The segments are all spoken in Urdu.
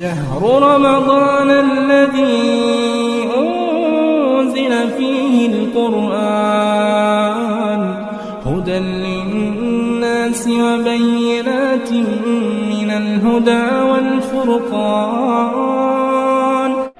شهر رمضان الذي أنزل فيه القرآن هدى للناس وبينات من الهدى والفرقان.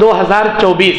2024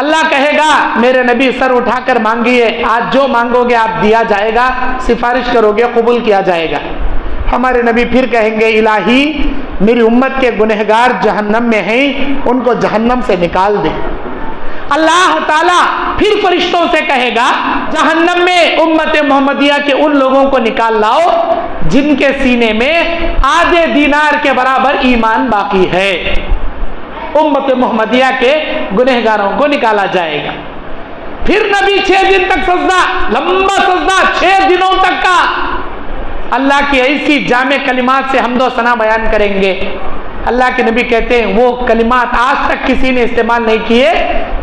اللہ کہے گا میرے نبی سر اٹھا کر مانگیے، آج جو مانگو گے آپ دیا جائے گا، سفارش کرو گے قبول کیا جائے گا۔ ہمارے نبی پھر کہیں گے الہی میری امت کے گنہگار جہنم میں ہیں، ان کو جہنم سے نکال دے۔ اللہ تعالیٰ پھر فرشتوں سے کہے گا جہنم میں امت محمدیہ کے ان لوگوں کو نکال لاؤ جن کے سینے میں آدھے دینار کے برابر ایمان باقی ہے۔ امت محمدیہ کے گنہگاروں کو نکالا جائے گا۔ پھر نبی 6 دن تک سجدہ، لمبا سجدہ 6 دنوں تک کا، اللہ کی ایسی جامع کلمات سے حمد و ثنا بیان کریں گے۔ اللہ کے نبی کہتے ہیں وہ کلمات آج تک کسی نے استعمال نہیں کیے،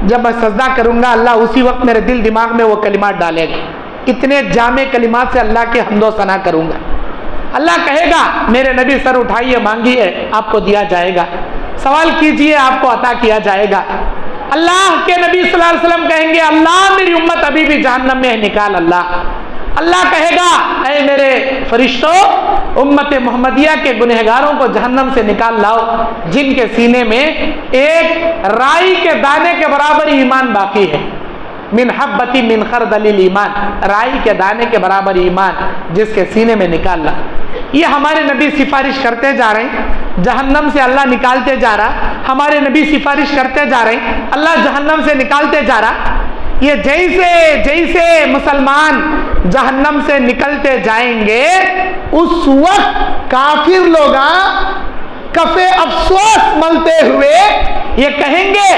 جب میں سجدہ کروں گا اللہ اسی وقت میرے دل دماغ میں وہ کلمات ڈالے گا، اتنے جامع کلمات سے اللہ کے حمد و ثنا کروں گا۔ اللہ کہے گا میرے نبی سر اٹھائیے، مانگیے، آپ کو دیا جائے گا، سوال کیجئے آپ کو عطا کیا جائے گا۔ اللہ کے نبی صلی اللہ علیہ وسلم کہیں گے اللہ میری امت ابھی بھی جہنم میں ہے، نکال اللہ۔ اللہ کہے گا اے میرے فرشتوں امت محمدیہ کے گنہگاروں کو جہنم سے نکال لاؤ جن کے سینے میں ایک رائی کے دانے کے برابر ایمان باقی ہے، من حبتی من خردل ایمان، رائی کے دانے کے برابر ایمان جس کے سینے میں نکال لا۔ یہ ہمارے نبی سفارش کرتے جا رہے ہیں، جہنم سے اللہ نکالتے جا رہا، ہمارے نبی سفارش کرتے جا رہے ہیں، اللہ جہنم سے نکالتے جا رہا۔ یہ جیسے مسلمان جہنم سے نکلتے جائیں گے اس وقت کافر لوگ کفے افسوس ملتے ہوئے یہ کہیں گے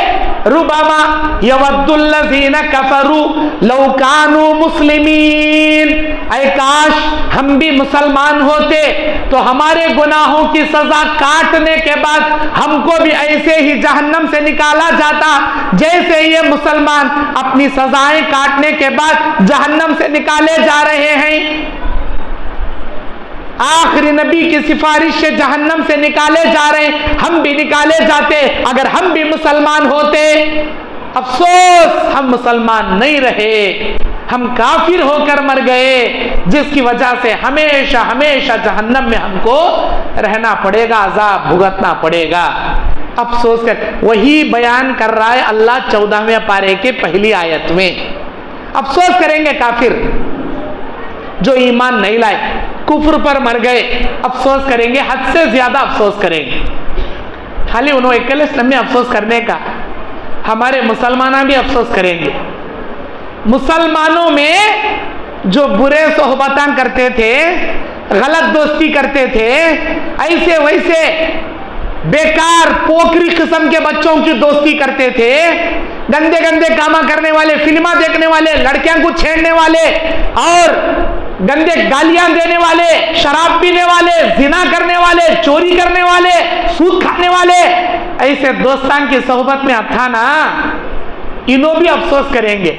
ربما یود الذین کفروا لو کانوا مسلمین، اے کاش ہم بھی مسلمان ہوتے تو ہمارے گناہوں کی سزا کاٹنے کے بعد ہم کو بھی ایسے ہی جہنم سے نکالا جاتا جیسے یہ مسلمان اپنی سزائیں کاٹنے کے بعد جہنم سے نکالے جا رہے ہیں۔ آخری نبی کی سفارش سے جہنم سے نکالے جا رہے ہیں، ہم بھی نکالے جاتے اگر ہم بھی مسلمان ہوتے۔ افسوس ہم مسلمان نہیں رہے، ہم کافر ہو کر مر گئے، جس کی وجہ سے ہمیشہ ہمیشہ جہنم میں ہم کو رہنا پڑے گا، عذاب بھگتنا پڑے گا۔ افسوس کر وہی بیان کر رہا ہے اللہ 14ویں پارے کے پہلی آیت میں۔ افسوس کریں گے کافر جو ایمان نہیں لائے، کفر پر مر گئے، افسوس کریں گے، حد سے زیادہ افسوس کریں گے۔ خالی انہوں اکلس نمی افسوس کرنے کا، ہمارے مسلمانوں بھی افسوس کریں گے۔ مسلمانوں میں جو برے صحبتاں کرتے تھے، غلط دوستی کرتے تھے، ایسے ویسے بیکار پوکری قسم کے بچوں کی دوستی کرتے تھے، گندے گندے کاما کرنے والے، فلمیں دیکھنے والے، لڑکیاں کو چھیڑنے والے اور گندے گالیاں دینے والے، شراب پینے والے، زنا کرنے والے، چوری کرنے والے، سود کھانے والے، ایسے دوستان کی صحبت میں تھا نا، انہوں بھی افسوس کریں گے،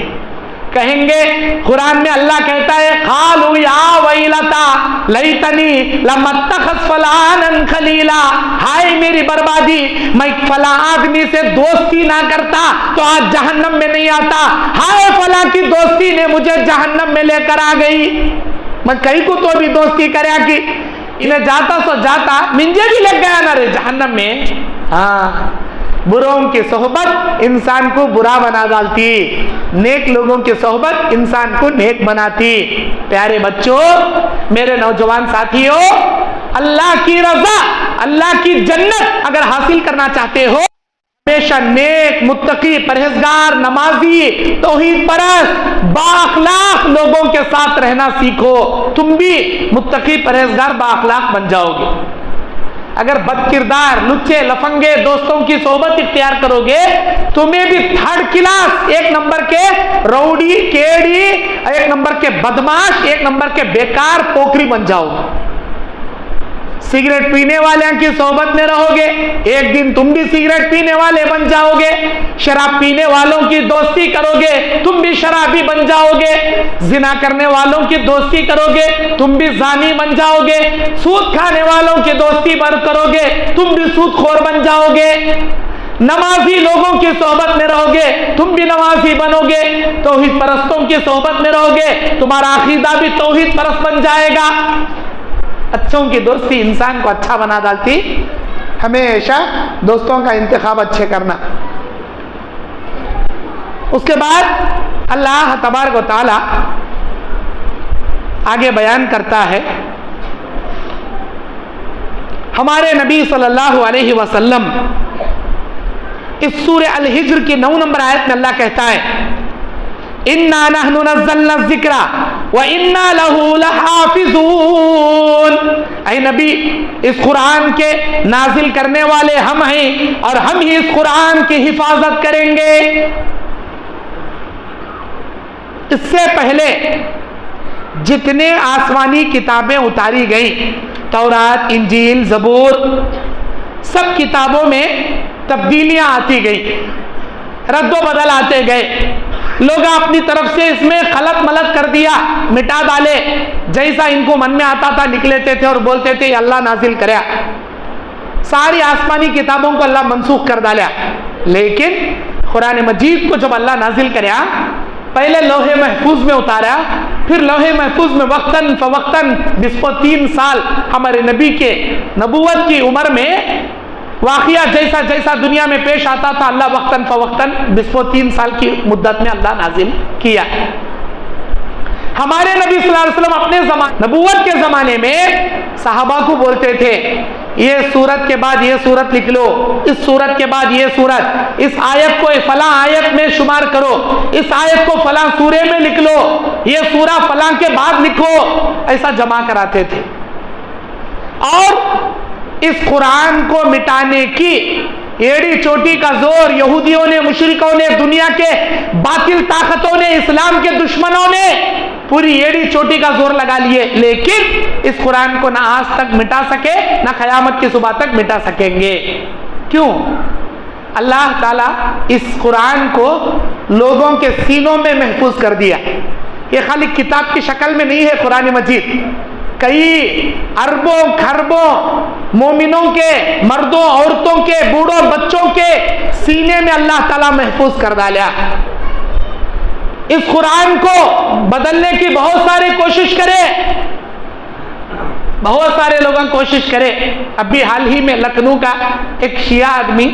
کہیں گے قرآن میں اللہ کہتا ہے قالوا یا ویلتا لیتنی لم اتخذ فلانا خلیلا، ہائے میری بربادی، میں فلاں آدمی سے دوستی نہ کرتا تو آج جہنم میں نہیں آتا، ہائے فلاں کی دوستی نے مجھے جہنم میں لے کر آ گئی، میں کئی کو تو بھی دوستی کریا کی انہیں جاتا سو جاتا منجے بھی لگ گیا نا رے جہنم میں۔ ہاں بروں کی صحبت انسان کو برا بنا ڈالتی، نیک لوگوں کی صحبت انسان کو نیک بناتی۔ پیارے بچوں، میرے نوجوان ساتھیوں، اللہ کی رضا، اللہ کی جنت اگر حاصل کرنا چاہتے ہو، ہمیشہ نیک، متقی، پرہیزگار، نمازی، توحید پرست، بااخلاق لوگوں کے ساتھ رہنا سیکھو، تم بھی متقی، پرہیزگار، بااخلاق بن جاؤ گے۔ اگر بد کردار، لچے، لفنگے دوستوں کی صحبت اختیار کرو گے، تمہیں بھی 3rd کلاس، 1 نمبر کے روڑی، کیڑی، 1 نمبر کے بدماش، 1 نمبر کے بیکار پوکری بن جاؤ گے۔ سگریٹ پینے والوں کی صحبت میں رہو گے، ایک دن تم بھی سگریٹ پینے والے بن جاؤ گے۔ شراب پینے والوں کی دوستی کرو گے، تم بھی شرابی بن جاؤ گے۔ زنا کرنے والوں کی دوستی کرو گے، تم بھی زانی بن جاؤ گے۔ سود کھانے والوں کی دوستی کرو گے، تم بھی سود خور بن جاؤ گے۔ نمازی لوگوں کی صحبت میں رہو گے، تم بھی نمازی بنو گے۔ توحید پرستوں کی صحبت میں رہو گے، تمہارا عقیدہ بھی توحید پرست بن جائے گا۔ اچھوں کی دوستی انسان کو اچھا بنا ڈالتی، ہمیشہ دوستوں کا انتخاب اچھے کرنا۔ اس کے بعد اللہ تبارک و تعالی آگے بیان کرتا ہے ہمارے نبی صلی اللہ علیہ وسلم اس سورہ الحجر کی 9 نمبر آیت میں اللہ کہتا ہے اِنَّا نَحْنُ نَزَّلْنَا الذِّكْرَ وَإِنَّا لَهُ لَحَافِظُونَ، اے نبی اس قرآن کے نازل کرنے والے ہم ہیں اور ہم ہی اس قرآن کی حفاظت کریں گے۔ اس سے پہلے جتنے آسمانی کتابیں اتاری گئیں، تورات، انجیل، زبور، سب کتابوں میں تبدیلیاں آتی گئیں، رد و بدل آتے گئے، لوگ اپنی طرف سے اس میں خلط ملط کر دیا، مٹا ڈالے، جیسا ان کو من میں آتا تھا نکل لیتے تھے اور بولتے تھے اللہ نازل کریا، ساری آسمانی کتابوں کو اللہ منسوخ کر ڈالا۔ لیکن قرآن مجید کو جب اللہ نازل کریا، پہلے لوح محفوظ میں اتارا، پھر لوح محفوظ میں وقتاً فوقتاً 23 سال ہمارے نبی کے نبوت کی عمر میں واقعہ جیسا جیسا دنیا میں پیش آتا تھا، اللہ وقتاً فوقتاً 23 سال کی مدت میں اللہ نازل کیا۔ ہمارے نبی صلی اللہ علیہ وسلم اپنے نبوت کے زمانے میں صحابہ کو بولتے تھے یہ سورت کے بعد یہ سورت لکھ لو، اس سورت کے بعد یہ سورت، اس آیت کو فلاں آیت میں شمار کرو، اس آیت کو فلاں سورے میں لکھ لو، یہ سورہ فلاں کے بعد لکھو، ایسا جمع کراتے تھے۔ اور اس قرآن کو مٹانے کی ایڑی چوٹی کا زور یہودیوں نے، مشرکوں نے، دنیا کے باطل طاقتوں نے، اسلام کے دشمنوں نے پوری ایڑی چوٹی کا زور لگا لیے، لیکن اس قرآن کو نہ آج تک مٹا سکے، نہ قیامت کی صبح تک مٹا سکیں گے۔ کیوں؟ اللہ تعالیٰ اس قرآن کو لوگوں کے سینوں میں محفوظ کر دیا۔ یہ خالی کتاب کی شکل میں نہیں ہے قرآن مجید، کئی اربوں کھربوں مومنوں کے، مردوں عورتوں کے، بوڑھوں بچوں کے سینے میں اللہ تعالیٰ محفوظ کر ڈالا۔ اس قرآن کو بدلنے کی بہت سارے کوشش کرے، بہت سارے لوگوں کوشش کرے۔ ابھی حال ہی میں لکھنؤ کا ایک شیعہ آدمی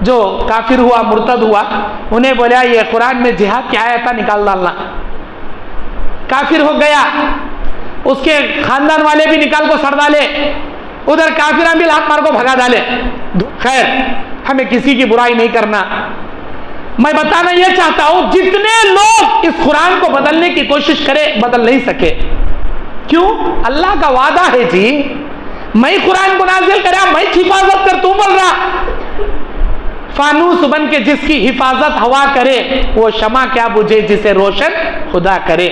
جو کافر ہوا، مرتد ہوا، انہیں بولا یہ قرآن میں جہاد کی آیت نکال ڈالنا، کافر ہو گیا، اس کے خاندان والے بھی نکال کو سڑ ڈالے، ادھر کافران بھی لات مار کو بھگا ڈالے۔ خیر، ہمیں کسی کی برائی نہیں کرنا، میں بتانا یہ چاہتا ہوں جتنے لوگ اس قرآن کو بدلنے کی کوشش کرے بدل نہیں سکے۔ کیوں؟ اللہ کا وعدہ ہے جی، میں قرآن کو نازل کرا، میں حفاظت کر، تو بول رہا فانوس بن کے جس کی حفاظت ہوا کرے وہ شمع کیا بجھے جسے روشن خدا کرے۔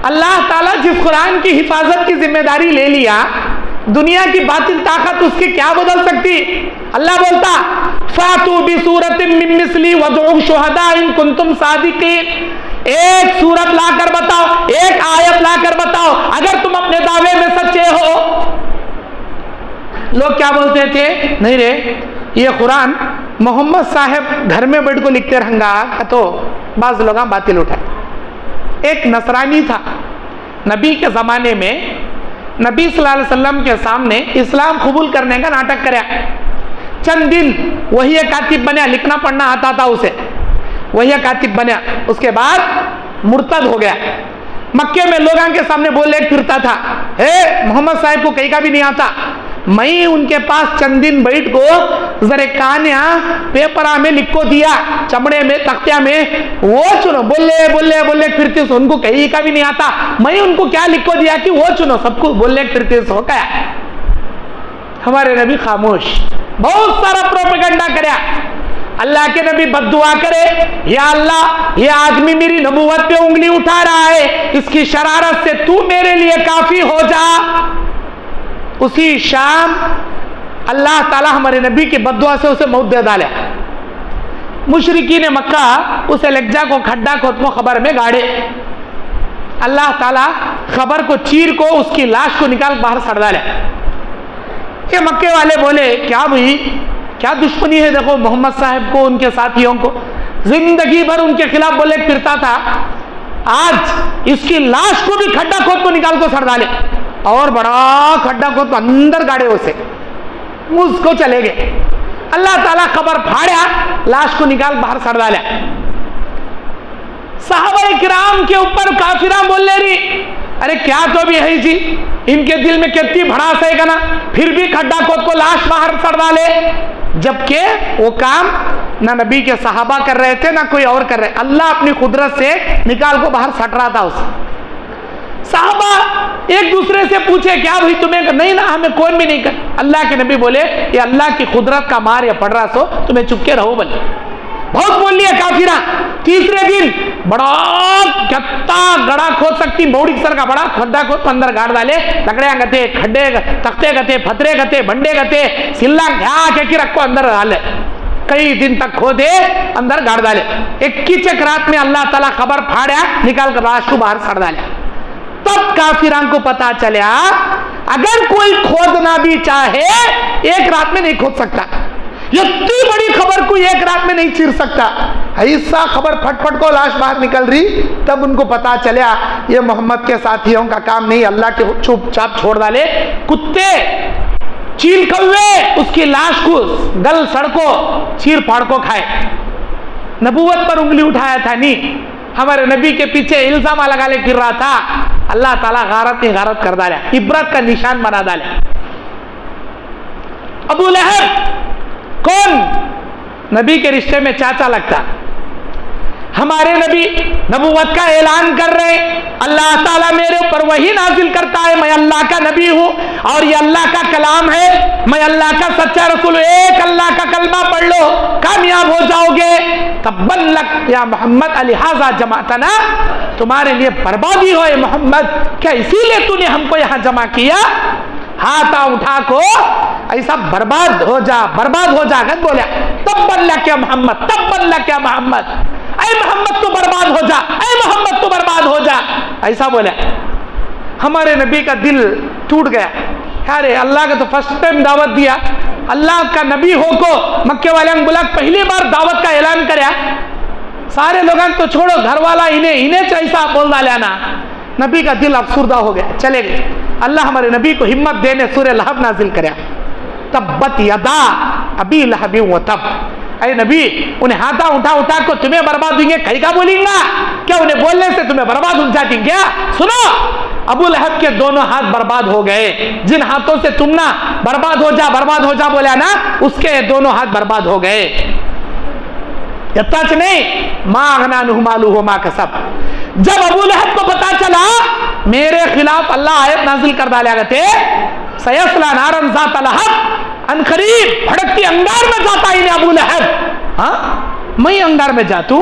اللہ تعالیٰ جس قرآن کی حفاظت کی ذمہ داری لے لیا، دنیا کی باطل طاقت اس کی کیا بدل سکتی؟ اللہ بولتا فَاتُوا بِسُورَةٍ مِّن مِّثْلِهِ وَادْعُوا شُهَدَاءَ إِن كُنتُمْ صَادِقِينَ، ایک سورت لا کر بتاؤ، ایک آیت لا کر بتاؤ اگر تم اپنے دعوے میں سچے ہو۔ لوگ کیا بولتے تھے؟ نہیں رے، یہ قرآن محمد صاحب گھر میں بیٹھ کو لکھتے رہیں گا تو بعض لوگ باطل اٹھائے۔ ایک نصرانی تھا، نبی کے زمانے میں نبی صلی اللہ علیہ وسلم کے سامنے اسلام قبول کرنے کا ناٹک کریا، چند دن وہی کاتب بنیا، لکھنا پڑھنا آتا تھا اسے، وہی کاتب بنیا، اس کے بعد مرتد ہو گیا، مکے میں لوگوں کے سامنے بولے پھرتا تھا، محمد صاحب کو کہیں کا بھی نہیں آتا، میں ان کے پاس چند دن بیٹھ کو ذرے کہانیاں پیپرہ میں لکھ کو دیا، چمڑے میں، تختیاں میں، وہ چنو، بولے بولے بولے پھرتے سو، ان کو کہیں کا بھی نہیں آتا، میں ان کو کیا لکھ کو دیا کہ وہ چنو، سب کو بولے پھرتے سو گیا۔ ہمارے نبی خاموش، بہت سارا پروپیگنڈا کریا۔ اللہ کے نبی بد دعا کرے، یا اللہ یہ آدمی میری نبوت پہ انگلی اٹھا رہا ہے، اس کی شرارت سے تو میرے لیے کافی ہو جا۔ اسی شام اللہ تعالیٰ ہمارے نبی کی بد دعا سے اسے موت دے ڈالے۔ مشرکین مکہ اسے لگجا کو کھڈا کھود کو خبر میں گاڑے، اللہ تعالیٰ خبر کو چیر کو اس کی لاش کو نکال باہر سڑ ڈالے۔ یہ مکے والے بولے کیا بھئی، کیا دشمنی ہے؟ دیکھو محمد صاحب کو، ان کے ساتھیوں کو زندگی بھر ان کے خلاف بولے پھرتا تھا، آج اس کی لاش کو بھی کھڈا کھود کو نکال کو سڑ ڈالے، اور بڑا کھڈا کھود کو اندر گاڑے اسے، مجھ کو چلے گئے۔ اللہ تعالیٰ خبر پھاڑیا، لاش کو نکال باہر سڑ ڈالا۔ کرام کے اوپر کافرہ بول لے رہی ارے کیا تو بھی ہے جی ان کے دل میں کتنی بھڑاس ہے نا پھر بھی کھڈا کھود کو لاش باہر سڑ ڈالے جبکہ وہ کام نہ نبی کے صحابہ کر رہے تھے نہ کوئی اور کر رہے اللہ اپنی قدرت سے نکال کو باہر سٹ رہا تھا اسے صحابہ ایک دوسرے سے پوچھے کیا بھائی تمہیں نہیں نا ہمیں کوئی بھی نہیں کر اللہ کے نبی بولے یہ اللہ کی قدرت کا مار یا پڑ رہا سو تمہیں چپ کے رہو بولے بہت بول لیا کافرہ تیسرے دن بڑا کتا گڑا کھود سکتی بوڑی سر کا بڑا کھڈا کھود اندر گاڑ ڈالے لکڑیاں گتے کھڈے تختے گتے پتھرے گتے بنڈے گتے سلا گھا کے رکھو اندر ڈالے کئی دن تک کھودے اندر گاڑ ڈالے 21 رات میں اللہ تعالیٰ خبر پھاڑیا نکال کر لاش کو باہر سڑ ڈالیا تب کافران کو پتا چلا اگر کوئی کھودنا بھی چاہے ایک رات میں نہیں کھود سکتا یہ اتنی بڑی خبر کو ایک رات میں نہیں چیر سکتا ایسا خبر پھٹ پھٹ کو لاش باہر نکل رہی تب ان کو پتا چلا یہ محمد کے ساتھیوں کا کام نہیں اللہ کے چپ چاپ چھوڑ ڈالے کتے چیل کوے اس کی لاش کو گل سڑکو چیر پھاڑ کو کھائے نبوت پر انگلی اٹھایا تھا نہیں ہمارے نبی کے پیچھے الزام لگا لے پھر رہا تھا اللہ تعالیٰ غارت نہیں غارت کر ڈالا عبرت کا نشان بنا ڈالا ابو لہب کون نبی کے رشتے میں چاچا لگتا ہمارے نبی نبوت کا اعلان کر رہے اللہ تعالیٰ میرے اوپر وہی نازل کرتا ہے میں اللہ کا نبی ہوں اور یہ اللہ کا کلام ہے میں اللہ کا سچا رسول ایک اللہ کا کلمہ پڑھ لو کامیاب ہو جاؤ گے تبن لک یا محمد لہذا جماعتنا تمہارے لیے بربادی ہو محمد کیا اسی لیے تو نے ہم کو یہاں جمع کیا ہاتھ اٹھا کو ایسا برباد ہو جا گا بولیا تبن لک یا محمد تبن لک یا محمد اے محمد تو برباد ہو جا اے محمد تو برباد ہو جا ایسا بولے ہمارے نبی کا دل ٹوٹ گیا ارے اللہ کا تو فرسٹ ٹائم دعوت دیا اللہ کا نبی ہو کو مکے والے بلا پہلی بار دعوت کا اعلان کریا سارے لوگوں تو چھوڑو گھر والا انہیں ایسا بول ڈالیا نا نبی کا دل افسردہ ہو گیا چلے گئے اللہ ہمارے نبی کو ہمت دینے سورہ لہب نازل کریا تبت یدا ابی لہب و تب اے نبی انہیں ہاتھا اٹھا کو تمہیں برباد ہوئیں گے کہیں کا بولیں گا کیا انہیں بولنے سے تمہیں برباد ہو جاتی کیا سنو ابو لہب کے دونوں ہاتھ برباد ہو گئے جن ہاتھوں سے تم نہ برباد ہو جا بولا نا اس کے دونوں ہاتھ برباد ہو گئے اتنا نہیں ما اغنا عنہ مالہ ما کسب جب ابو لہب کو پتا چلا میرے خلاف اللہ آیت نازل کر ڈالے گئے سیصلی نارا ذات لہب ان قریب بھڑکتی انگار میں جاتا ہی نہیں ابو لہب ہاں میں انگار میں جاتوں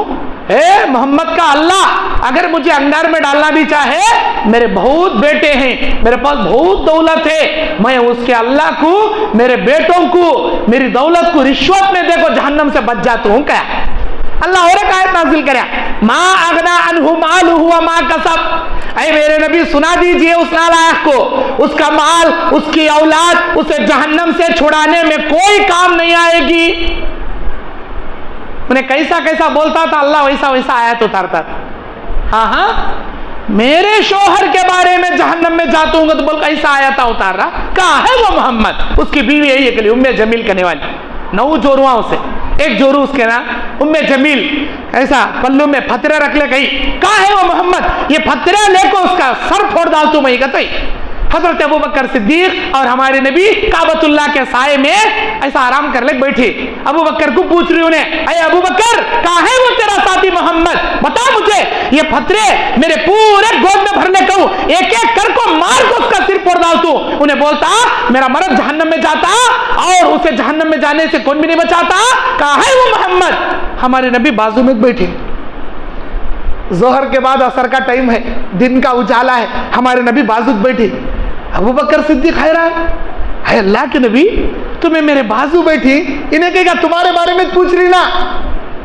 اے محمد کا اللہ اگر مجھے انگار میں ڈالنا بھی چاہے میرے بہت بیٹے ہیں میرے پاس بہت دولت ہے میں اس کے اللہ کو میرے بیٹوں کو میری دولت کو رشوت میں دے کو جہنم سے بچ جاتا ہوں کیا اللہ اور ایک آیت نازل کریا ما اغنا عنہ مالہ وما کسب اے میرے نبی سنا دیجئے اس نالائق کو اس کا مال اس کی اولاد اسے جہنم سے چھڑانے میں کوئی کام نہیں آئے گی انہیں کیسا بولتا تھا اللہ ویسا آیت اتارتا تھا ہاں میرے شوہر کے بارے میں جہنم میں جاتا ہوں گا تو بول کیسا آیت اتار رہا کہاں ہے وہ محمد اس کی بیوی یہی ہے کہ ام جمیل کہنے والی 9 جوروہوں سے ایک جورو اس کے نا ام جمیل ایسا پلو میں پھترے رکھ لے گئی کہاں ہے وہ محمد یہ پھترے لے کو اس کا سر پھوڑ ڈالتوں میں کہتا ہی حضرت ابوبکر صدیق اور ہمارے نبی کعبۃ اللہ کے سائے میں ایسا آرام کر لے بیٹھے ابوبکر کو پوچھ رہی انہیں اے ابوبکر کہاں ہے وہ تیرا ساتھی محمد بتا مجھے یہ پھترے میرے پورے گود میں بھرنے کہوں ایک ایک کر کو مار کو اس کا سر پھوڑ ڈالتوں انہیں بولتا میرا مرد جہنم میں جاتا اور اسے جہنم میں جانے سے کون بھی نہیں بچاتا کہاں ہے وہ محمد ہمارے نبی بازو میں بیٹھے ظہر کے بعد عصر کا ٹائم ہے دن کا اجالا ہے ہمارے نبی بازو بیٹھے ابوبکر صدیق حیران ہے اللہ کے نبی تمہیں میرے بازو بیٹھی انہیں کہے گا تمہارے بارے میں پوچھ رہی نا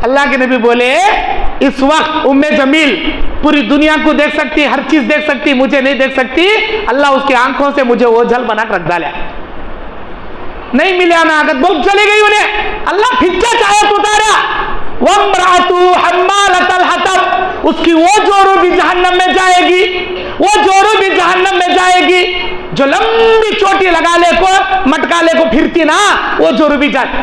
اللہ کے نبی بولے اس وقت ام جمیل پوری دنیا کو دیکھ سکتی ہر چیز دیکھ سکتی مجھے نہیں دیکھ سکتی اللہ اس کی آنکھوں سے مجھے اوجھل بنا کر رکھ ڈالا نہیں ملیا نا آگت بول چلے گئی انہیں اللہ پھچا چاہے اتارا وَامْرَأَتُهُ حَمَّالَةَ الْحَطَبِ اس کی وہ جوڑو بھی جہنم میں جائے گی وہ جوڑو بھی جہنم میں جائے گی جو لمبی چوٹی لگا لے کو مٹکا لے کو پھرتی نا وہ جوڑو بھی جائے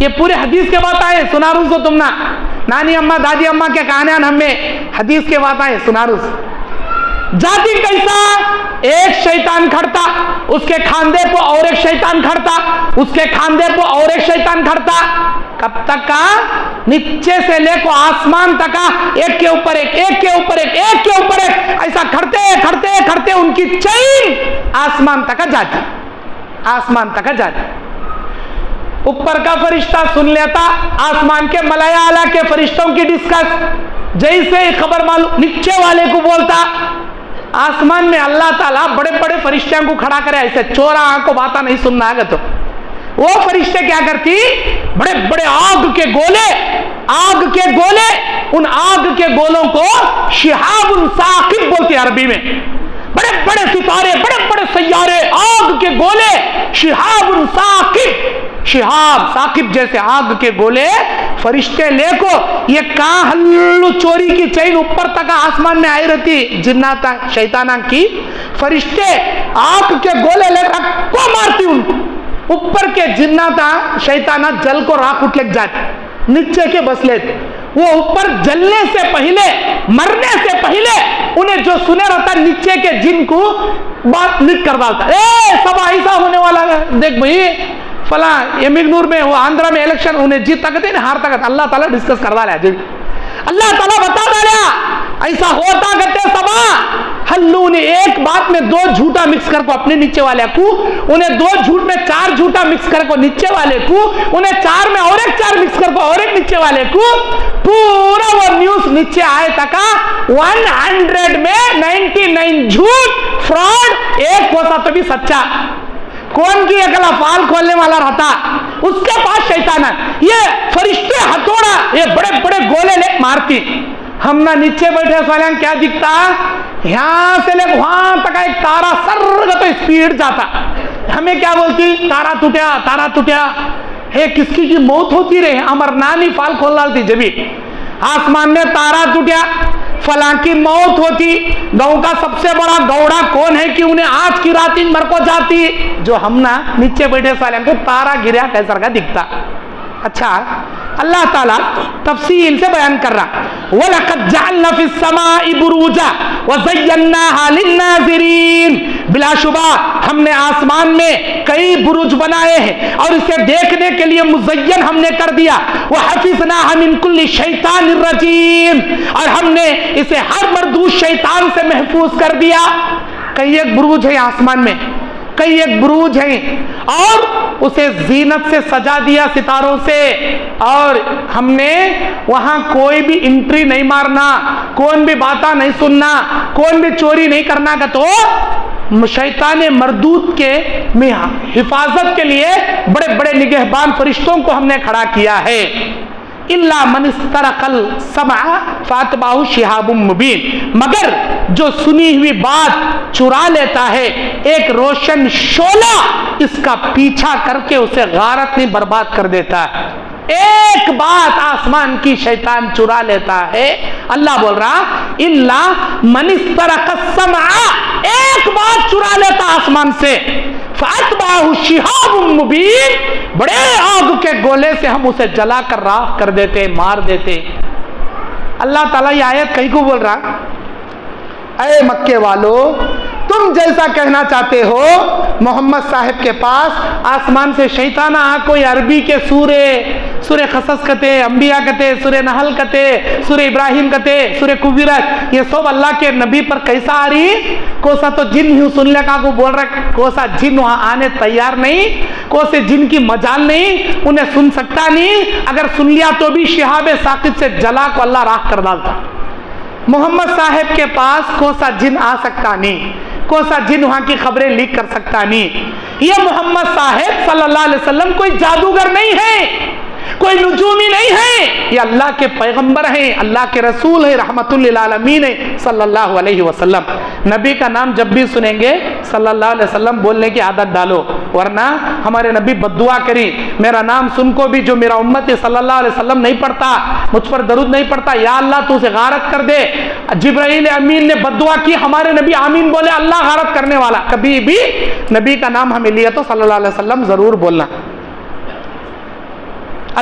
یہ پورے حدیث کے بات آئے سناروز ہو تم نا نانی اماں دادی اماں کے کہانیان ہمیں حدیث کے بات آئے سناروز جاتی کیسا ایک شیطان کھڑتا اس کے کھاندے پہ اور ایک شیطان کھڑتا اس کے کھاندے پہ اور ایک شیطان کھڑتا کب تک کا نیچے سے لے کو آسمان تک کا ایک کے اوپر ایک ایک کے اوپر ایک ایک کے اوپر ایک ایسا کھڑتے کھڑتے کھڑتے ان کی چین آسمان تک جاتی آسمان تک جاتی اوپر کا فرشتہ سن لیتا آسمان کے ملائکہ اعلیٰ کے فرشتوں کی ڈسکس جیسے ہی خبر معلوم نیچے والے کو بولتا آسمان میں اللہ تعالیٰ بڑے بڑے فرشتوں کو کھڑا کرے ایسے چورا آنکھ کو باتاں نہیں سننا آگے تو وہ فرشتے کیا کرتی بڑے بڑے آگ کے گولے ان آگ کے گولوں کو شہاب ثاقب بولتے عربی میں بڑے بڑے ستارے بڑے بڑے سیارے آگ کے گولے شہاب ثاقب جیسے آگ کے گولے فرشتے لے کو یہ کہاں ہلو چوری کی چین اوپر تک آسمان میں آئی رہتی جنات شیطانہ کی فرشتے آگ کے گولے لے کر کو مارتی ان اوپر کے جنات شیطانہ جل کو راکھ اٹھ لگ جاتے نیچے کے بس لیتے وہ اوپر جلنے سے پہلے مرنے سے پہلے انہیں جو سنے رہتا نیچے کے جن کو بات لکھ کر ڈالتا سب ایسا ہونے والا ہے دیکھ بھائی فلاں امیگنور میں وہ آندھرا میں الیکشن انہیں جیت تکتے ہیں ہار تکتے اللہ تعالیٰ ڈسکس کروا لیا جی اللہ تعالیٰ بتا ڈالیا ایسا ہوتا کرتے سبا ہلو نے ایک بات میں دو جھوٹا مکس کر کو اپنے نیچے والے کو انہیں دو جھوٹ میں چار جھوٹا مکس کر کو نیچے والے کو انہیں چار میں اور ایک چار مکس کر کو اور ایک نیچے والے کو پورا وہ نیوز نیچے آئے تکا 100 میں 99 جھوٹ فراڈ ایک ہوتا تو بھی سچا کون کی اکلا فال کھولنے والا رہتا اس کے پاس شیطان ہے یہ فرشتے ہتھوڑا یہ بڑے بڑے گولے لے مارتی ہم نہ نیچے بیٹھے سوالیاں کیا دکھتا یہاں سے لے وہاں تک ایک تارا سر کا تو اسپیڈ جاتا ہمیں کیا بولتی تارا ٹوٹیا ہے کس کی موت ہوتی رہے امر نانی فال کھول ڈالتی جبھی آسمان میں تارا ٹوٹیا فلاں کی موت ہوتی گاؤں کا سب سے بڑا گوڑا کون ہے کہ انہیں آج کی رات ان مر کو جاتی جو ہم نا نیچے بیٹھے سالے کو تارا گریا کیسر کا دکھتا اچھا اللہ تعالیٰ تفصیل سے بیان کر رہا وَلَقَدْ جَعَلْنَا فِي السَّمَاءِ بُرُوجًا وَزَيَّنَّاهَا لِلنَّاظِرِينَ بلا شبہ ہم نے آسمان میں کئی بروج بنائے ہیں اور اسے دیکھنے کے لیے مزین ہم نے کر دیا وَحَفِظْنَاهَا مِن كُلِّ شَيْطَانٍ رَجِيمٍ اور ہم نے اسے ہر مردود شیطان سے محفوظ کر دیا کئی ایک بروج ہے آسمان میں کئی ایک بروج ہیں اور اسے زینت سے سجا دیا ستاروں سے اور ہم نے وہاں کوئی بھی انٹری نہیں مارنا کون بھی باتاں نہیں سننا کون بھی چوری نہیں کرنا کا تو شیطان مردود کے حفاظت کے لیے بڑے بڑے نگہبان فرشتوں کو ہم نے کھڑا کیا ہے الا من استرق السمع فاتبعه شهاب مبین مگر جو سنی ہوئی بات چرا لیتا ہے ایک روشن شعلہ اس کا پیچھا کر کے اسے غارت میں برباد کر دیتا ہے ایک بات آسمان کی شیطان چرا لیتا ہے اللہ بول رہا الا من استرق السمع ایک بات چرا لیتا آسمان سے فَأَتْبَعَهُ شِهَابٌ مُبِينٌ بڑے آگ کے گولے سے ہم اسے جلا کر راکھ کر دیتے مار دیتے اللہ تعالیٰ یہ آیت کہیں کو بول رہا اے مکے والو تم جیسا کہنا چاہتے ہو محمد صاحب کے پاس آسمان سے شیطانہ کوئی عربی کے سورہ قصص کتے انبیاء کتے سورہ نحل کتے سورہ ابراہیم کتے سورہ کبیرت یہ سب اللہ کے نبی پر کیسا آ رہی کوسا تو جن ہوں سننے کا کو بول رہا کوسا جن وہاں آنے تیار نہیں کوسے جن کی مجال نہیں انہیں سن سکتا نہیں اگر سن لیا تو بھی شہاب ثاقب سے جلا کو اللہ راہ کر ڈالتا محمد صاحب کے پاس کوسا جن آ سکتا نہیں کوسا جن وہاں کی خبریں لیک کر سکتا نہیں یہ محمد صاحب صلی اللہ علیہ وسلم کوئی جادوگر نہیں ہے کوئی نجومی نہیں ہے یہ اللہ کے پیغمبر ہیں اللہ کے رسول ہیں رحمت للعالمین ہیں صلی اللہ علیہ وسلم نبی کا نام جب بھی سنیں گے صلی اللہ علیہ وسلم بولنے کی عادت ڈالو ورنہ ہمارے نبی بد دعا کری میرا نام سن کو بھی جو میرا امت صلی اللہ علیہ وسلم نہیں پڑھتا مجھ پر درود نہیں پڑھتا یا اللہ تو اسے غارت کر دے جبرائیل امین نے بد دعا کی ہمارے نبی آمین بولے اللہ غارت کرنے والا کبھی بھی نبی کا نام ہمیں لیا تو صلی اللہ علیہ وسلم ضرور بولنا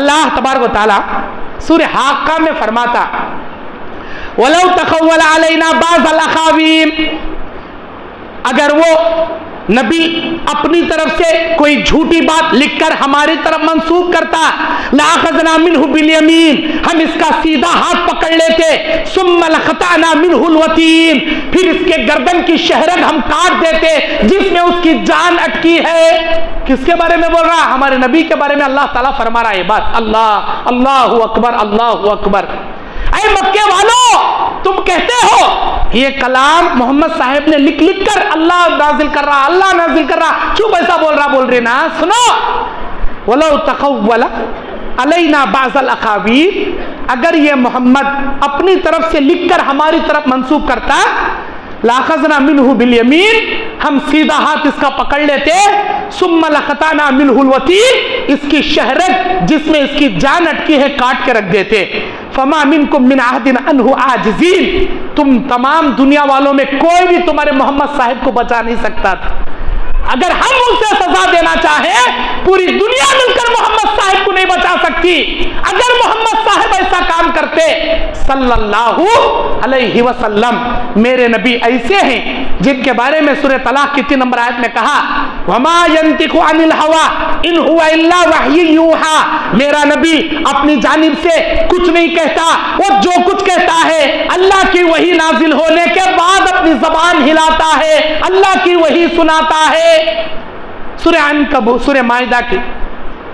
اللہ تبارک و تعالی سورہ حاقہ میں فرماتا وَلَوْ تَقَوَّلَ عَلَيْنَا بَعْضَ الْأَقَاوِيلِ، اگر وہ نبی اپنی طرف سے کوئی جھوٹی بات لکھ کر ہماری طرف منسوب کرتا لَأَخَذْنَا مِنْهُ بِالْيَمِينِ، ہم اس کا سیدھا ہاتھ پکڑ لیتے ثُمَّ لَقَطَعْنَا مِنْهُ الْوَتِينَ، پھر اس کے گردن کی شہرگ ہم کاٹ دیتے جس میں اس کی جان اٹکی ہے۔ کس کے بارے میں بول رہا؟ ہمارے نبی کے بارے میں اللہ تعالیٰ فرما رہا ہے یہ بات۔ اللہ اکبر، اللہ اکبر۔ اے مکے والو، تم کہتے ہو یہ کلام محمد صاحب نے لکھ کر اللہ نازل کر رہا، اللہ نازل کر رہا، چوپ ایسا بول رہے نا؟ سنو، وَلَوْ تَقَوَّلَ عَلَيْنَا بَعْضَ الْأَقَاوِيلِ، اگر یہ محمد اپنی طرف سے لکھ کر ہماری طرف منسوب کرتا لَأَخَذْنَا مِنْهُ بِالْيَمِينِ، ہم سیدھا ہاتھ اس کا پکڑ لیتے ثُمَّ لَقَطَعْنَا مِنْهُ الْوَتِينَ، اس کی شہرگ جس میں اس کی جان اٹکی ہے کاٹ کے رکھ دیتے۔ فما منکم من عہد عنہ عاجزین، تم تمام دنیا والوں میں کوئی بھی تمہارے محمد صاحب کو بچا نہیں سکتا تھا۔ اگر ہم اسے سزا دینا چاہیں پوری دنیا مل کر محمد صاحب کو نہیں بچا سکتی۔ اگر محمد صاحب ایسا کام کرتے صلی اللہ علیہ وسلم، میرے نبی ایسے ہیں جن کے بارے میں سورہ طلاق کی 3 نمبر آیت میں کہا وما ينطق عن الهوى ان هو الا وحی یوحى، میرا نبی اپنی جانب سے کچھ نہیں کہتا، وہ جو کچھ کہتا ہے اللہ کی وحی نازل ہونے کے بعد اپنی زبان ہلاتا ہے، اللہ کی وحی سناتا ہے۔ سورہ عنکبوت، سورہ مائدہ کی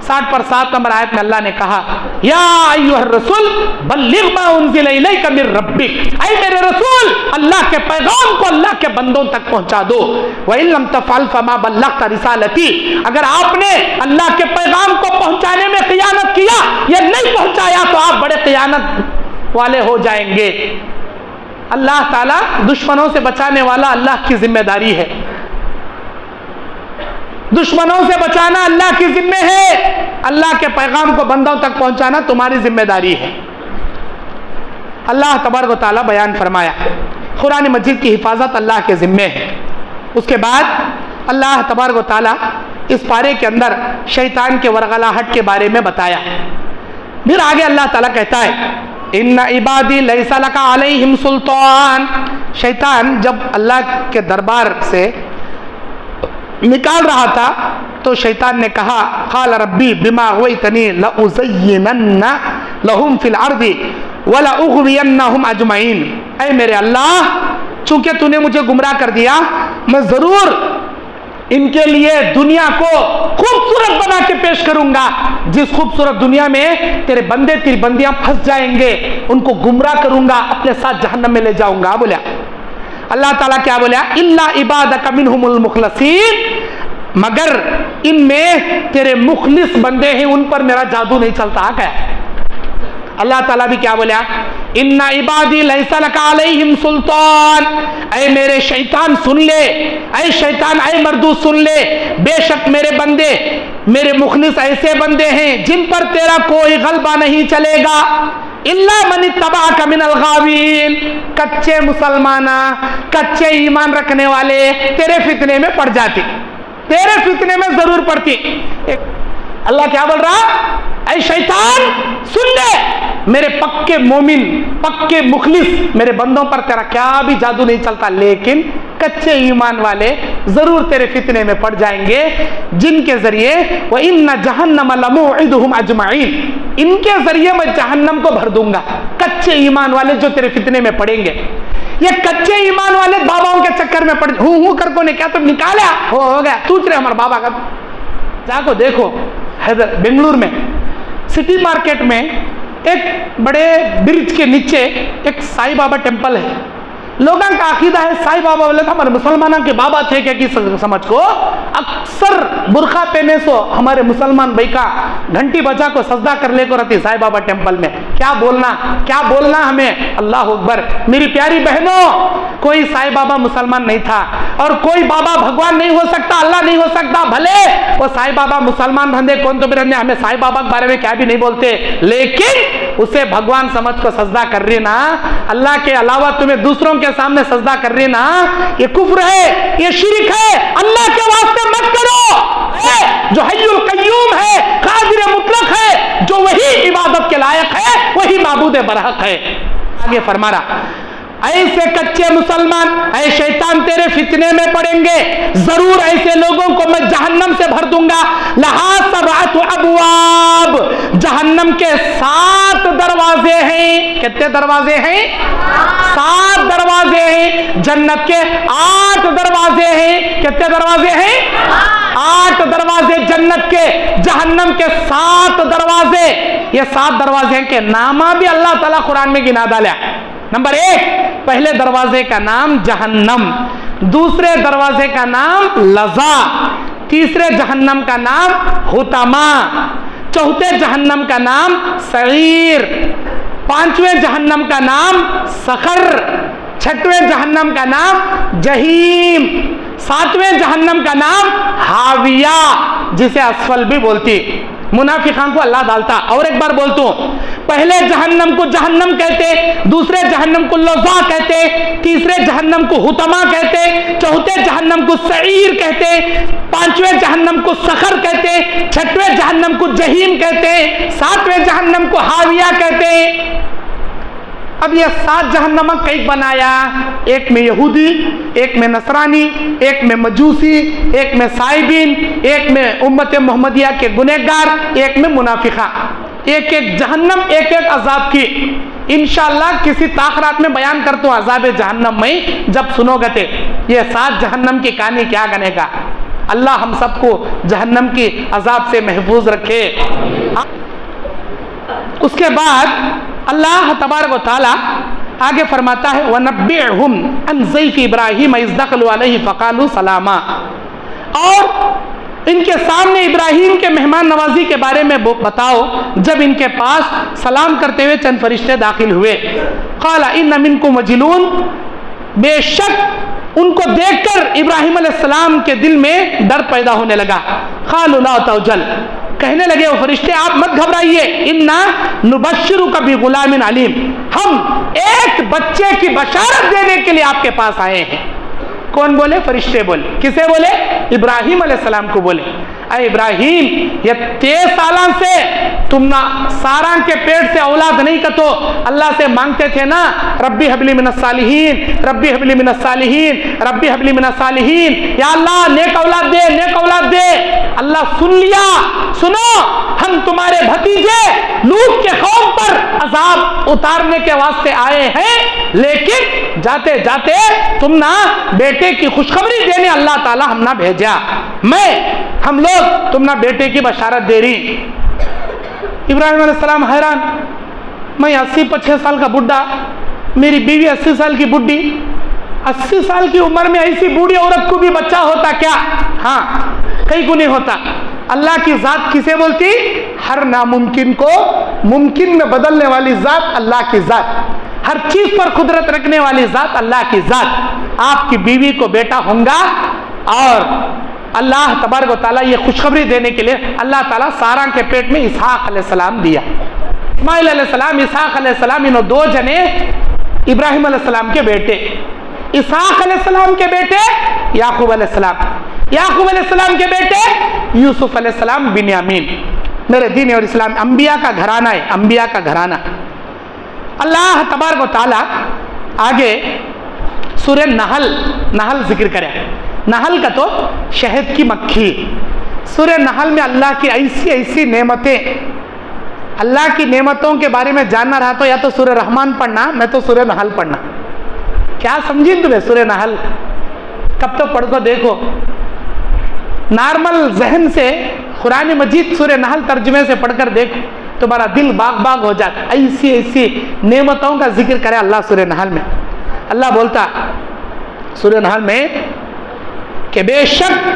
60 نمبر آیت میں اللہ نے کہا یا ایھا الرسول بلغ ما انزل الیک من ربک، اے میرے رسول اللہ کے پیغام کو اللہ کے بندوں تک پہنچا دو۔ وَإِن لَّمْ تَفْعَلْ فَمَا بَلَّغْتَ رِسَالَتِي، اگر آپ نے اللہ کے پیغام کو پہنچانے میں خیانت کیا یا نہیں پہنچایا تو آپ بڑے خیانت والے ہو جائیں گے۔ اللہ تعالیٰ دشمنوں سے بچانے والا اللہ کی ذمہ داری ہے، دشمنوں سے بچانا اللہ کی ذمہ ہے، اللہ کے پیغام کو بندوں تک پہنچانا تمہاری ذمہ داری ہے۔ اللہ تبارک و تعالیٰ بیان فرمایا قرآن مجید کی حفاظت اللہ کے ذمہ ہے۔ اس کے بعد اللہ تبارک و تعالیٰ اس پارے کے اندر شیطان کے ورغلاہٹ کے بارے میں بتایا۔ پھر آگے اللہ تعالیٰ کہتا ہے ان عبادی لیس لک علیہم سلطان، شیطان جب اللہ کے دربار سے نکال رہا تھا تو شیطان نے کہا قال ربی بما اغویتنی لأزینن لہم فی الارض ولأغوینہم اجمعین، اے میرے اللہ چونکہ تو نے مجھے گمراہ کر دیا میں ضرور ان کے لیے دنیا کو خوبصورت بنا کے پیش کروں گا، جس خوبصورت دنیا میں تیرے بندے تیری بندیاں پھنس جائیں گے، ان کو گمراہ کروں گا، اپنے ساتھ جہنم میں لے جاؤں گا۔ بولا اللہ تعالیٰ کیا بولا الا عبادک منہم المخلصین، مگر ان میں تیرے مخلص بندے ہیں ان پر میرا جادو نہیں چلتا۔ کیا اللہ تعالیٰ بھی کیا بولا ان عبادی لیس لک علیہم سلطان، اے میرے شیطان سن لے، اے شیطان اے مردود سن لے، بے شک میرے بندے میرے مخلص ایسے بندے ہیں جن پر تیرا کوئی غلبہ نہیں چلے گا، الا من اتبعک من الغاوین، کچے مسلمانہ کچے ایمان رکھنے والے تیرے فتنے میں پڑ جاتے، تیرے فتنے میں ضرور پڑتی۔ اللہ کیا بول رہا اے شیطان سن لے، میرے پکے مومن پکے مخلص میرے بندوں پر تیرا کیا بھی جادو نہیں چلتا، لیکن کچے ایمان والے ضرور تیرے فتنے میں پڑ جائیں گے، جن کے ذریعے وَإِنَّ جَهَنَّمَ لَمَوْعِدُهُمْ أَجْمَعِينَ، ان کے ذریعے میں جہنم کو بھر دوں گا۔ کچے ایمان والے جو تیرے فتنے میں پڑیں گے، یہ کچے ایمان والے باباؤں کے چکر میں پڑ ہوں کر کو نے کیا تم نکالا ہو گیا توچ رہے ہمارے بابا کا، جا کو دیکھو بنگلور میں سٹی مارکیٹ میں ایک بڑے برج کے نیچے ایک سائی بابا ٹیمپل ہے، لوگوں کا عقیدہ ہے سائی بابا بولے تھا ہمارے مسلمانوں کے بابا تھے کیا کی سمجھ کو، اکثر برقع پہنے سو ہمارے مسلمان بھائی کا گھنٹی بجا کو سجدہ کر لے کو رہتی سائی بابا ٹیمپل میں، کیا بولنا ہمیں، اللہ اکبر۔ میری پیاری بہنوں کوئی سائی بابا مسلمان نہیں تھا اور کوئی بابا بھگوان نہیں ہو سکتا، اللہ نہیں ہو سکتا، بھلے وہ سائی بابا مسلمان بندے کون تو بھی رہنے، ہمیں سائی بابا کے بارے میں کیا بھی نہیں بولتے، لیکن اسے بھگوان سمجھ کو سجدہ کر رہی نا، اللہ کے علاوہ تمہیں دوسروں کے سامنے سجدہ کر رہی نا، یہ کفر ہے، یہ شرک ہے، اللہ کے واسطے مت کرو۔ جو حی القیوم ہے، قادر مطلق ہے، جو وہی عبادت کے لائق ہے، وہی معبود برحق ہے۔ آگے فرما رہا ایسے کچے مسلمان، اے شیطان تیرے فتنے میں پڑیں گے، ضرور ایسے لوگوں کو میں جہنم سے بھر دوں گا۔ لہا سبعۃ ابواب، جہنم کے 7 دروازے ہیں۔ کتنے دروازے ہیں؟ 7 دروازے ہیں۔ جنت کے 8 دروازے ہیں۔ کتنے دروازے ہیں؟ 8 دروازے جنت کے، جہنم کے 7 دروازے۔ یہ 7 دروازے کے نامہ بھی اللہ تعالیٰ قرآن میں گنا ڈالا۔ نمبر 1، پہلے دروازے کا نام جہنم، دوسرے دروازے کا نام لظا، تیسرے جہنم کا نام حطمہ، چوتھے جہنم کا نام سعیر، 5ویں جہنم کا نام سقر، 6ویں جہنم کا نام جہیم، 7ویں جہنم کا نام ہاویہ، جسے اسفل بھی بولتی۔ منافقان کو اللہ ڈالتا۔ اور ایک بار بولتا ہوں، پہلے جہنم کو جہنم کہتے، دوسرے جہنم کو لظا کہتے، تیسرے جہنم کو حطمہ کہتے، چوتھے جہنم کو سعیر کہتے، 5ویں جہنم کو سقر کہتے، 6ویں جہنم کو جہیم کہتے، 7ویں جہنم کو ہاویہ کہتے۔ اب یہ 7 جہنم کئی بنایا؟ ایک میں یہودی، ایک میں نصرانی، ایک میں مجوسی، ایک میں سائبین، ایک میں امت محمدیہ کے گنہگار، ایک میں منافقہ۔ ایک ایک جہنم، ایک ایک عذاب کی انشاءاللہ کسی تاخرات میں بیان کرتا ہوں۔ عذاب جہنم میں جب سنو گے یہ 7 جہنم کی کہانی کیا گنے گا۔ اللہ ہم سب کو جہنم کی عذاب سے محفوظ رکھے۔ اس کے بعد اللہ تبارک و تعالی آگے فرماتا ہے وَنَبِّعْهُمْ عَنْ ضَيْفِ إِبْرَاهِيمَ إِذْ دَخَلُوا عَلَيْهِ فَقَالُوا سَلَامًا، اور ان کے سامنے ابراہیم کے مہمان نوازی کے بارے میں بتاؤ جب ان کے پاس سلام کرتے ہوئے چند فرشتے داخل ہوئے۔ قَالَ إِنَّ مِنْكُمْ وَجِلُونَ، بے شک ان کو دیکھ کر ابراہیم علیہ السلام کے دل میں ڈر پیدا ہونے لگا۔ قَالُوا لَا تَوْجَلْ، کہنے لگے وہ فرشتے آپ مت گھبرائیے، اِنَّا نُبَشِّرُكَ بِغُلَامٍ عَلِيمٍ، ہم ایک بچے کی بشارت دینے کے لیے آپ کے پاس آئے ہیں۔ کون بولے؟ فرشتے بولے۔ کسے بولے؟ ابراہیم علیہ السلام کو بولے، اے ابراہیم یہ 23 سالوں سے تم نہ سارا کے پیٹ سے اولاد نہیں کتو اللہ سے مانگتے تھے نا، ربی حبلی من الصالحین، ربی حبلی من الصالحین، ربی حبلی من الصالحین، یا اللہ نیک اولاد دے، نیک اولاد دے۔ اللہ سن لیا، سنو ہم تمہارے بھتیجے لوط کے قوم پر عذاب اتارنے کے واسطے آئے ہیں، لیکن جاتے جاتے تم نہ بیٹے کی خوشخبری دینے اللہ تعالی ہم نہ بھیجا، ہم لوگ تم نہ بیٹے کی بشارت دے رہی۔ ابراہیم علیہ السلام حیران، میں 80-85 سال کا بڈھا، میری بیوی 80 سال کی بڈھی، 80 سال کی عمر میں ایسی بوڑھی عورت کو بھی بچہ ہوتا کیا؟ ہاں کہیں کو نہیں ہوتا۔ اللہ کی ذات کسے بولتی؟ ہر ناممکن کو ممکن میں بدلنے والی ذات اللہ کی ذات، ہر چیز پر قدرت رکھنے والی ذات اللہ کی ذات۔ آپ کی بیوی کو بیٹا ہونگا، اور اللہ تبارک و تعالیٰ یہ خوشخبری دینے کے لیے اللہ تعالیٰ سارا کے پیٹ میں اسحاق علیہ السلام دیا۔ اسماعیل علیہ السلام، اسحاق علیہ السلام، انہوں 2 جنے ابراہیم علیہ السلام کے بیٹے، اسحاق علیہ السلام کے بیٹے یعقوب علیہ السلام، یعقوب علیہ السلام کے بیٹے یوسف علیہ السلام، بنیامین۔ میرے دین اور اسلام انبیاء کا گھرانہ ہے، انبیاء کا گھرانہ۔ اللہ تبارک و تعالیٰ آگے سورہ نحل ذکر کرے۔ نحل کا تو شہد کی مکھی۔ سورہ نحل میں اللہ کی ایسی ایسی نعمتیں، اللہ کی نعمتوں کے بارے میں جاننا رہا تو یا تو سورہ رحمان پڑھنا، میں تو سورہ نحل پڑھنا۔ کیا سمجھیں تمہیں سورہ نحل؟ کب تو پڑھ کو دیکھو، نارمل ذہن سے قرآن مجید سورہ نحل ترجمے سے پڑھ کر دیکھو، تمہارا دل باغ باغ ہو جاتا۔ ایسی ایسی نعمتوں کا ذکر کرے اللہ سورہ نحل میں۔ اللہ بولتا سورہ نحل میں کہ بے شک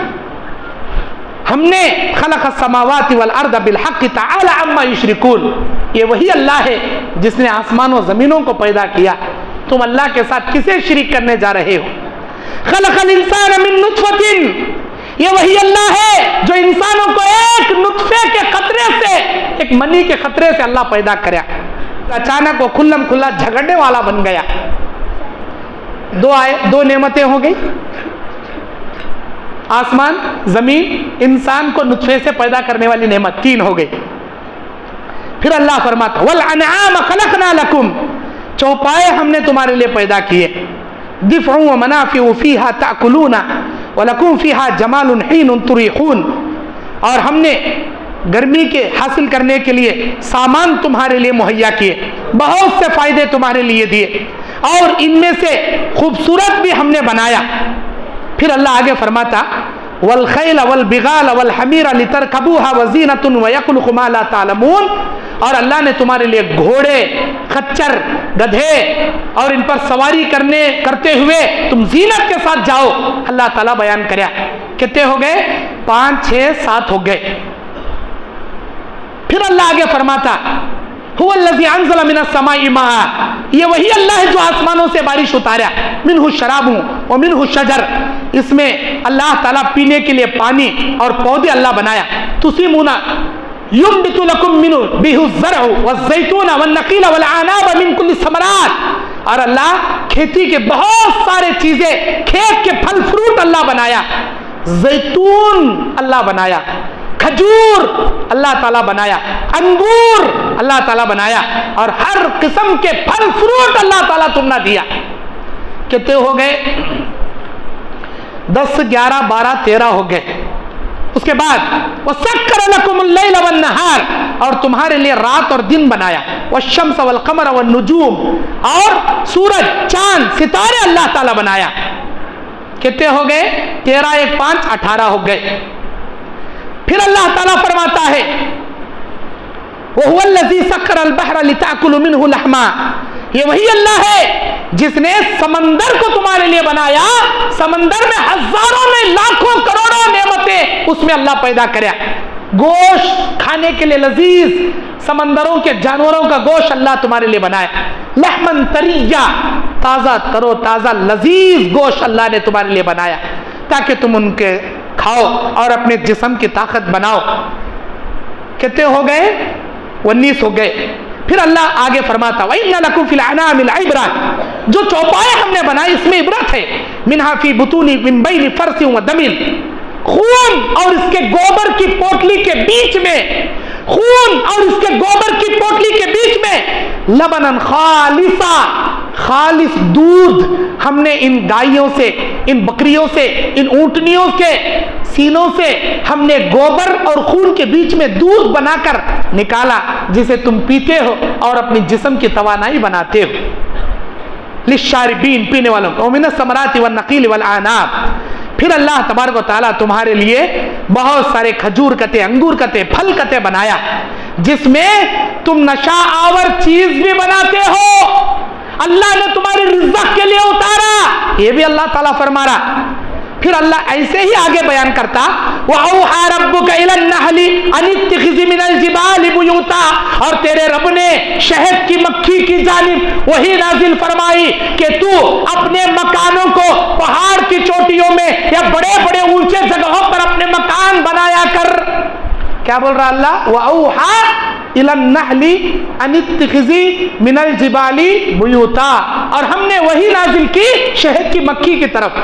ہم نے خلق السماوات والارض بالحق تعالی عما یشرکون، یہ وہی اللہ ہے جس نے آسمان و زمینوں کو پیدا کیا، تم اللہ کے ساتھ کسے شریک کرنے جا رہے ہو؟ خلق الانسان من نطفۃ، یہ وہی اللہ ہے جو انسانوں کو ایک نطفے کے قطرے سے، ایک منی کے قطرے سے اللہ پیدا کریا، اچانک وہ کھلم کھلا جھگڑنے والا بن گیا۔ 2 نعمتیں ہو گئی، آسمان زمین، انسان کو نطفے سے پیدا کرنے والی نعمت 3 ہو گئی۔ پھر اللہ فرماتا والانعام خلقنا لکم، چوپائے ہم نے تمہارے لیے پیدا کیے، دفع و منافع فیہا تأکلون ولکم فیہا جمال حین تریحون، اور ہم نے گرمی کے حاصل کرنے کے لیے سامان تمہارے لیے مہیا کیے، بہت سے فائدے تمہارے لیے دیے، اور ان میں سے خوبصورت بھی ہم نے بنایا۔ پھر اللہ آگے فرماتا والخیل والبغال والحمیر لترکبوها وزینۃ ویخلق ما لا تعلمون، اور اللہ نے تمہارے لیے گھوڑے، خچر، گدھے اور ان پر سواری کرتے ہوئے تم زینت کے ساتھ جاؤ۔ اللہ تعالیٰ بیان کریا کتنے ہو گئے؟ 5 6 7 ہو گئے۔ پھر اللہ آگے فرماتا هو الذی انزل من السماء ماء، یہ وہی اللہ ہے جو آسمانوں سے بارش اتارا، منہ الشراب ومنہ الشجر، اس میں اللہ تعالیٰ پینے کے لیے پانی اور پودے اللہ بنایا، تسیمون ينبت لكم منه به الزرع والزيتون والنخيل والعناب من كل الثمرات، اور اللہ کھیتی کے بہت سارے چیزیں، کھیت کے پھل فروٹ اللہ بنایا، زیتون اللہ بنایا، کھجور اللہ تعالیٰ بنایا، انگور اللہ تعالیٰ بنایا، اور ہر قسم کے پھل فروٹ اللہ تعالیٰ تم نے دیا۔ کتنے ہو گئے؟ 10 11 12 13 ہو گئے۔ اس کے بعد وَسَخَّرَ لَكُمُ اللَّيْلَ وَالنَّهَارَ، اور تمہارے لیے رات اور دن بنایا، وَالشَّمْسَ وَالْقَمَرَ وَالنُّجُومَ، اور سورج، چاند، ستارے اللہ تعالیٰ بنایا۔ کتنے ہو گئے؟ 13 1 5 18 ہو گئے۔ پھر اللہ تعالیٰ فرماتا ہے وَهُوَ الَّذِي سَخَّرَ الْبَحْرَ لِتَأْكُلُوا مِنْهُ لَحْمًا، یہ وہی اللہ ہے جس نے سمندر کو تمہارے لیے بنایا، سمندر میں ہزاروں میں لاکھوں کروڑوں نعمتیں اس میں اللہ پیدا کریا، گوشت کھانے کے لیے لذیذ، سمندروں کے جانوروں کا گوشت اللہ تمہارے لیے بنایا، لحمن طریہ، تازہ ترو تازہ لذیذ گوشت اللہ نے تمہارے لیے بنایا تاکہ تم ان کے کھاؤ اور اپنے جسم کی طاقت بناؤ۔ کتنے ہو گئے؟ 19 ہو گئے۔ پھر اللہ آگے فرماتا وَإِنَّ لَكُمْ فِي الْأَنْعَامِ الْعِبْرَةَ، جو چوپائے ہم نے بنائی اس میں عبرت ہے، مِنْهَا فِي بُطُونِ مِنْ بَيْنِ فَرْثٍ وَدَمٍ، خون اور اس کے گوبر کی پوٹلی کے بیچ میں، خون اور اس کے گوبر کی پوٹلی کے بیچ میں، لبناً خالصا، خالص دودھ ہم نے ان گائیوں سے، ان بکریوں سے، ان اونٹنیوں کے سینوں سے ہم نے گوبر اور خون کے بیچ میں دودھ بنا کر نکالا جسے تم پیتے ہو اور اپنی جسم کی توانائی بناتے ہو، للشاربین، پینے والوں کو، ومن الثمرات والنخیل والعناب۔ پھر اللہ تبارک و تعالیٰ تمہارے لیے بہت سارے کھجور کتے، انگور کتے، پھل کتے بنایا جس میں تم نشہ آور چیز بھی بناتے ہو، اللہ نے تمہاری رزق کے لیے اتارا، یہ بھی اللہ تعالیٰ فرما رہا۔ پھر اللہ ایسے ہی آگے بیان کرتا وَأَوْحَى رَبُّكَ إِلَى النَّحْلِ أَنِ اتَّخِذِي مِنَ الْجِبَالِ بُيُوتًا، اور تیرے رب نے شہد کی مکھی کی جانب وہی نازل فرمائی کہ تو اپنے مکانوں کو پہاڑ کی چوٹیوں میں یا بڑے بڑے اونچے جگہوں پر اپنے مکان بنایا کر۔ کیا بول رہا اللہ؟ وَأَوْحَى إِلَى النَّحْلِ أَنِ اتَّخِذِي مِنَ الْجِبَالِ بُيُوتًا، اور ہم نے وہی نازل کی شہد کی مکھی کی طرف۔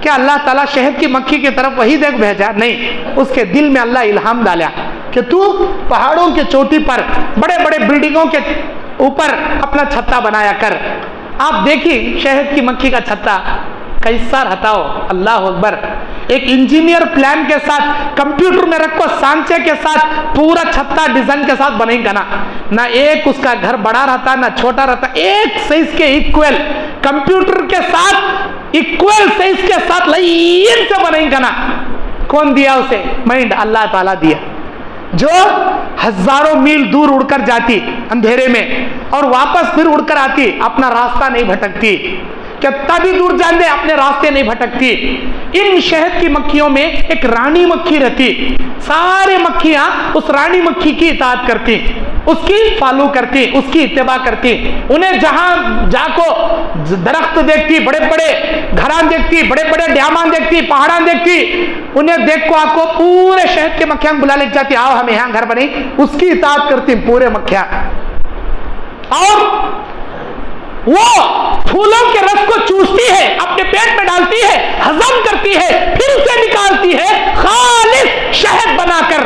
کیا اللہ تعالیٰ شہد کی مکھی کی طرف وہی دیکھ بھیجا؟ نہیں، اس کے دل میں اللہ الہام ڈالا کہ تو پہاڑوں کے چوٹی پر بڑے بڑے بلڈنگوں کے اوپر اپنا چھتا بنایا کر۔ آپ دیکھیے شہد کی مکھی کا چھتا کیسا رہتا ہو، اللہ اکبر، ایک انجینئر پلان کے ساتھ کمپیوٹر میں رکھو، سانچے کے ساتھ پورا چھتا ڈیزائن کے ساتھ بنیں گا نہ ایک اس کا گھر بڑا رہتا نہ چھوٹا رہتا، ایک سائز کے ایکوئل، کمپیوٹر کے ساتھ ایکوئل سائز کے ساتھ لائن سے بنیں گا نا۔ کون دیا اسے؟ مائنڈ، اللہ تعالیٰ دیا، جو ہزاروں میل دور اڑ کر جاتی اندھیرے میں اور واپس پھر اڑ کر آتی، اپنا راستہ نہیں بھٹکتی، کتنا بھی دور جان دے اپنے راستے نہیں بھٹکتی۔ ان شہد کی مکھیوں میں ایک رانی مکھی رہتی، سارے مکھیاں اس رانی مکھی کی اطاعت کرتی، اس کی فالو کرتی، اس کی اتباع کرتی، انہیں جہاں جا کو درخت دیکھتی، بڑے بڑے گھران دیکھتی، بڑے بڑے ڈیامان دیکھتی، پہاڑان دیکھتی، انہیں دیکھ کو آپ کو پورے شہد کے مکھیاں بلا لے جاتی، آؤ ہم یہاں گھر بنے، اس کی اطاعت کرتی پورے مکھیاں، اور وہ پھولوں کے رس کو چوستی ہے، اپنے پیٹ میں ڈالتی ہے، ہضم کرتی ہے، پھر اسے نکالتی ہے خالص شہد بنا کر،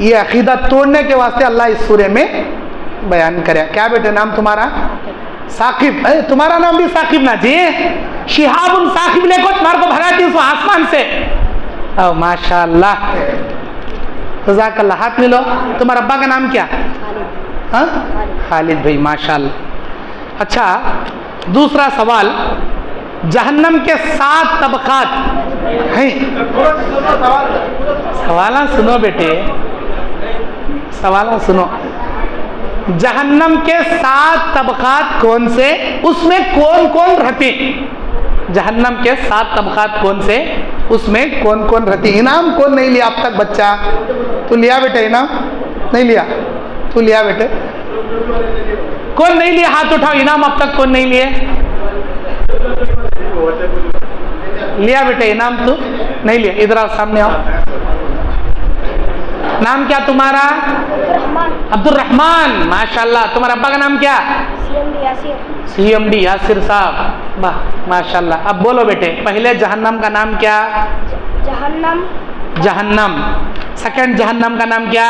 یہ عقیدہ توڑنے کے واسطے اللہ اس سورے میں بیان کرے. کیا بیٹے نام تمہارا؟ ثاقب. تمہارا نام بھی ثاقب نا جی؟ شہاب ثاقب لے کو تمہارے کو بھگاتی اس آسمان سے. او ماشاء اللہ, جزاک اللہ. ہاتھ ملو. تمہارا ابا کا نام کیا؟ ہاں خالد بھائی, ماشاء اللہ. اچھا دوسرا سوال, جہنم کے 7 طبقات ہیں. سوالہ سنو بیٹے, سوالہ سنو. جہنم کے 7 طبقات کون سے, اس میں کون کون رہتے؟ جہنم کے 7 طبقات کون سے, اس میں کون کون رہتے؟ انعام کون نہیں لیا اب تک بچہ؟ تو لیا بیٹے انعام؟ نہیں لیا؟ تو لیا بیٹے؟ کون نہیں لیا ہاتھ اٹھاؤ. انعام اب تک کون نہیں لیے؟ لیا بیٹے انعام؟ تو نہیں لیا. ادھر آؤ, سامنے آؤ. نام کیا تمہارا؟ عبد الرحمان. ماشاء اللہ. تمہارا ابا کا نام کیا؟ سی ایم ڈی یاسر صاحب. واہ ماشاء اللہ. اب بولو بیٹے, پہلے جہنم کا نام کیا؟ جہنم. سیکنڈ جہنم کا نام کیا؟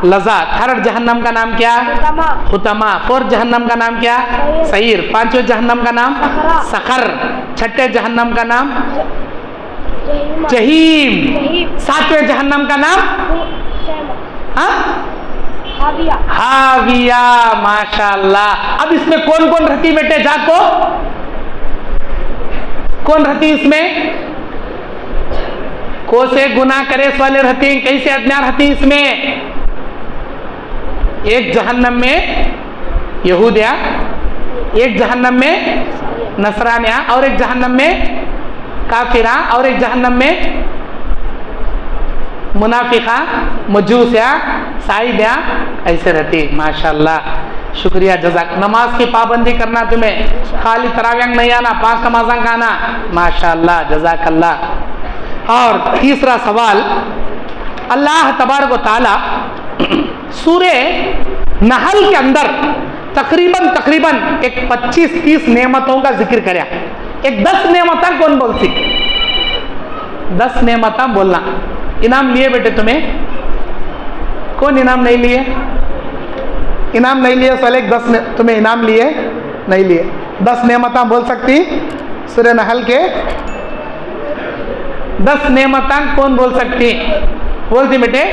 لظا. تھرڈ جہنم کا نام کیا؟ حطمہ. فورتھ جہنم کا نام کیا؟ سعیر. پانچویں جہنم کا نام سقر. چھٹے جہنم کا نام جہیم. ساتویں جہنم کا نام ہاویہ. ماشاء اللہ. اب اس میں کون کون رہتی بیٹے؟ جا کو کون رہتی اس میں؟ کو سے گناہ کرے والے رہتے ہیں. کیسے ادنا رہتی اس میں؟ ایک جہنم میں یہودیہ, ایک جہنم میں نصرانیہ, اور ایک جہنم میں کافرہ, اور ایک جہنم میں منافقہ, مجوسیہ, سائدیہ. ایسے رہتی. ماشاء اللہ, شکریہ, جزاک. نماز کی پابندی کرنا تمہیں, خالی تراویح نہیں آنا, 5 نمازاں کا آنا. ماشاء اللہ, جزاک اللہ. اور تیسرا سوال, اللہ تبارک و تعالی سورہ نحل کے اندر تقریباً ایک 25-30 نعمتوں کا ذکر کریا. ایک 10 نعمتیں کون بول سکتے؟ 10 نعمتیں بولنا. انعام لیے بیٹے تمہیں؟ کون انعام نہیں لیے؟ انعام نہیں لیے سوال. ایک 10 تمہیں انعام لیے نہیں لیے. 10 نعمتیں بول سکتی سورہ نحل کے؟ 10 نعمتیں کون بول سکتی؟ بولتی بیٹے؟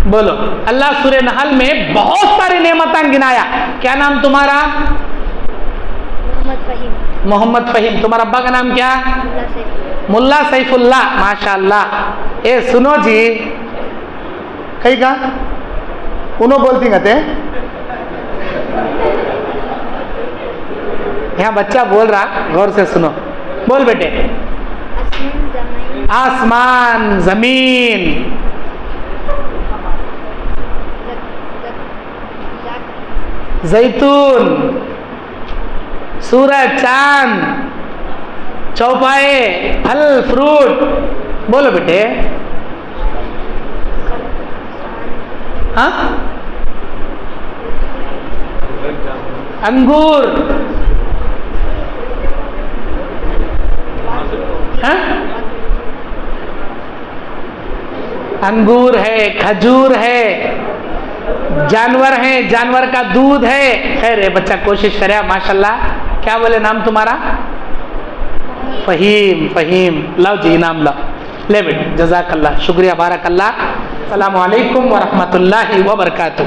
بولو. اللہ سورہ نحل میں بہت ساری نعمتیں گنایا. کیا نام تمہارا؟ محمد فہیم. تمہارا ابا کا نام کیا؟ ملا سیف اللہ. ماشاء اللہ. اے سنو جی, کہیں کا انہوں بولتی گتے, یہاں بچہ بول رہا, غور سے سنو. بول بیٹے. آسمان زمین, زیتون, سورج, چاند, چوپائے, پھل فروٹ. بولو بیٹے. ہاں انگور, انگور ہے, کھجور ہے, جانور ہیں, جانور کا دودھ ہے. خیر بچہ کوشش کرے. ماشاءاللہ. کیا بولے نام تمہارا؟ فہیم. فہیم. لاؤ جی انعام لاؤ. لے بیٹے, جزاک اللہ, شکریہ, بارک اللہ. السلام علیکم ورحمۃ اللہ وبرکاتہ.